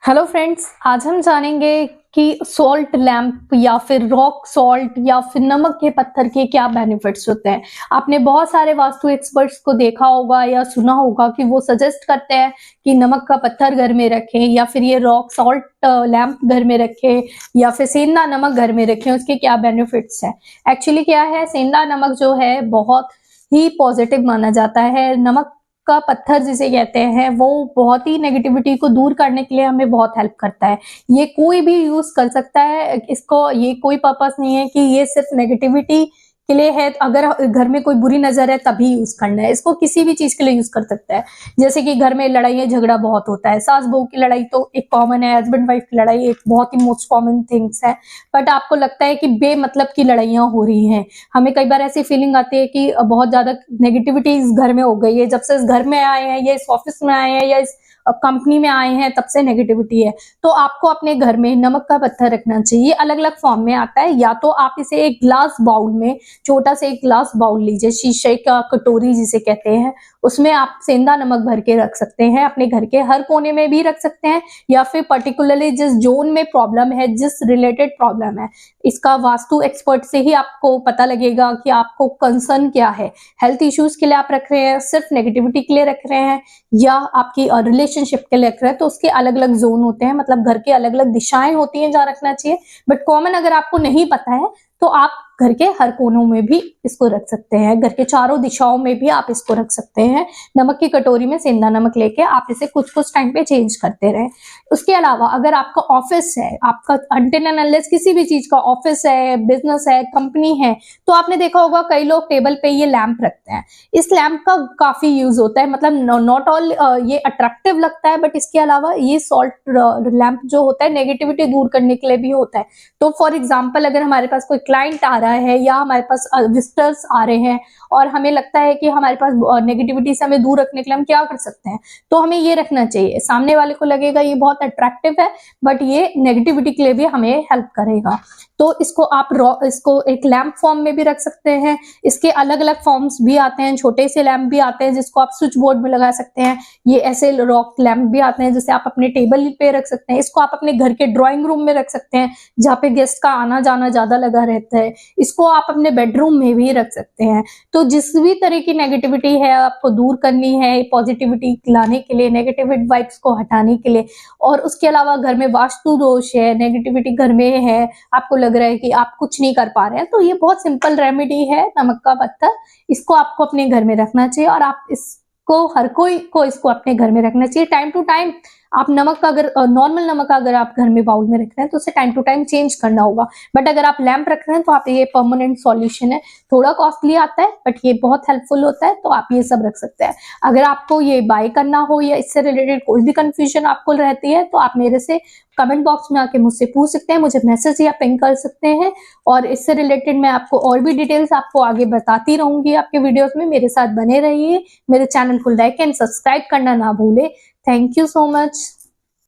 Hello friends, आज हम जानेंगे कि सॉल्ट लैम्प या फिर रॉक सॉल्ट या फिर नमक के पत्थर के क्या बेनिफिट्स होते हैं। आपने बहुत सारे वास्तु एक्सपर्ट्स को देखा होगा या सुना होगा कि वो सजेस्ट करते हैं कि नमक का पत्थर घर में रखें या फिर ये रॉक सॉल्ट लैम्प घर में रखें या फिर सेंधा नमक घर में रखें, उसके क्या बेनिफिट्स हैं। एक्चुअली क्या है, सेंधा नमक जो है बहुत ही पॉजिटिव माना जाता है। नमक का पत्थर जिसे कहते हैं वो बहुत ही नेगेटिविटी को दूर करने के लिए हमें बहुत हेल्प करता है। ये कोई भी यूज कर सकता है, इसको ये कोई पर्पस नहीं है कि ये सिर्फ नेगेटिविटी के लिए है। अगर घर में कोई बुरी नजर है तभी यूज करना है, इसको किसी भी चीज के लिए यूज कर सकता है। जैसे कि घर में लड़ाई झगड़ा बहुत होता है, सास बहू की लड़ाई तो एक कॉमन है, हस्बैंड वाइफ की लड़ाई एक बहुत ही मोस्ट कॉमन थिंग्स है। बट आपको लगता है कि बेमतलब की लड़ाइयां हो रही हैं। हमें कई बार ऐसी फीलिंग आती है कि बहुत ज्यादा नेगेटिविटी इस घर में हो गई है, जब से इस घर में आए हैं या इस ऑफिस में आए हैं या इस कंपनी में आए हैं तब से नेगेटिविटी है। तो आपको अपने घर में नमक का पत्थर रखना चाहिए। अलग अलग फॉर्म में आता है, या तो आप इसे एक ग्लास बाउल में, छोटा सा एक ग्लास बाउल लीजिए, शीशे का कटोरी जिसे कहते हैं, उसमें आप सेंधा नमक भर के रख सकते हैं। अपने घर के हर कोने में भी रख सकते हैं, या फिर पर्टिकुलरली जिस जोन में प्रॉब्लम है, जिस रिलेटेड प्रॉब्लम है, इसका वास्तु एक्सपर्ट से ही आपको पता लगेगा कि आपको कंसर्न क्या है। हेल्थ इश्यूज के लिए आप रख रहे हैं, सिर्फ नेगेटिविटी के लिए रख रहे हैं, या आपकी रिलेशनशिप के लिए रख रहे हैं, तो उसके अलग अलग जोन होते हैं, मतलब घर के अलग अलग दिशाएं होती हैं जहां रखना चाहिए। बट कॉमन अगर आपको नहीं पता है तो आप घर के हर कोनों में भी इसको रख सकते हैं, घर के चारों दिशाओं में भी आप इसको रख सकते हैं। नमक की कटोरी में सेंधा नमक लेके आप इसे कुछ कुछ टाइम पे चेंज करते रहें। उसके अलावा अगर आपका ऑफिस है, आपका अनटिल एंड अनलेस किसी भी चीज का ऑफिस है, बिजनेस है, कंपनी है, तो आपने देखा होगा कई लोग टेबल पे ये लैंप रखते हैं। इस लैंप का काफी यूज होता है, मतलब नॉट ऑल ये अट्रैक्टिव लगता है, बट इसके अलावा ये सॉल्ट लैंप जो होता है नेगेटिविटी दूर करने के लिए भी होता है। तो फॉर एग्जाम्पल, अगर हमारे पास कोई क्लाइंट आ रहा है या हमारे पास विजिटर्स आ रहे हैं और हमें लगता है कि हमारे पास नेगेटिविटी से हमें दूर रखने के लिए हम क्या कर सकते हैं, तो हमें ये रखना चाहिए। सामने वाले को लगेगा ये बहुत अट्रैक्टिव है, बट ये नेगेटिविटी के लिए भी हमें हेल्प करेगा। तो इसको आप इसको एक लैंप फॉर्म में भी रख सकते हैं। इसके अलग अलग फॉर्म्स भी आते हैं, छोटे से लैंप भी आते हैं जिसको आप स्विच बोर्ड में लगा सकते हैं। ये ऐसे रॉक लैंप भी आते हैं जिसे आप अपने टेबल पे रख सकते हैं। इसको आप अपने घर के ड्राइंग रूम में रख सकते हैं जहाँ पे गेस्ट का आना जाना ज्यादा लगा रहता है। इसको आप अपने बेडरूम में भी रख सकते हैं। तो जिस भी तरह की नेगेटिविटी है आपको दूर करनी है, पॉजिटिविटी लाने के लिए, नेगेटिव वाइब्स को हटाने के लिए, और उसके अलावा घर में वास्तु दोष है, नेगेटिविटी घर में है, आपको लग रहा है कि आप कुछ नहीं कर पा रहे हैं, तो ये बहुत सिंपल रेमेडी है नमक का पत्थर। इसको आपको अपने घर में रखना चाहिए और आप इसको हर कोई को इसको अपने घर में रखना चाहिए। टाइम टू टाइम आप नमक का, अगर नॉर्मल नमक का अगर आप घर में बाउल में रख रहे हैं तो उसे टाइम टू टाइम चेंज करना होगा। बट अगर आप लैंप रख रहे हैं तो आप ये परमानेंट सॉल्यूशन है। थोड़ा कॉस्टली आता है बट ये बहुत हेल्पफुल होता है, तो आप ये सब रख सकते हैं। अगर आपको ये बाय करना हो या इससे रिलेटेड कोई भी कंफ्यूजन आपको रहती है तो आप मेरे से कमेंट बॉक्स में आके मुझसे पूछ सकते हैं, मुझे मैसेज या पिंग कर सकते हैं, और इससे रिलेटेड मैं आपको और भी डिटेल्स आपको आगे बताती रहूंगी आपके वीडियोस में। मेरे साथ बने रहिए, मेरे चैनल को लाइक एंड सब्सक्राइब करना ना भूले। Thank you so much.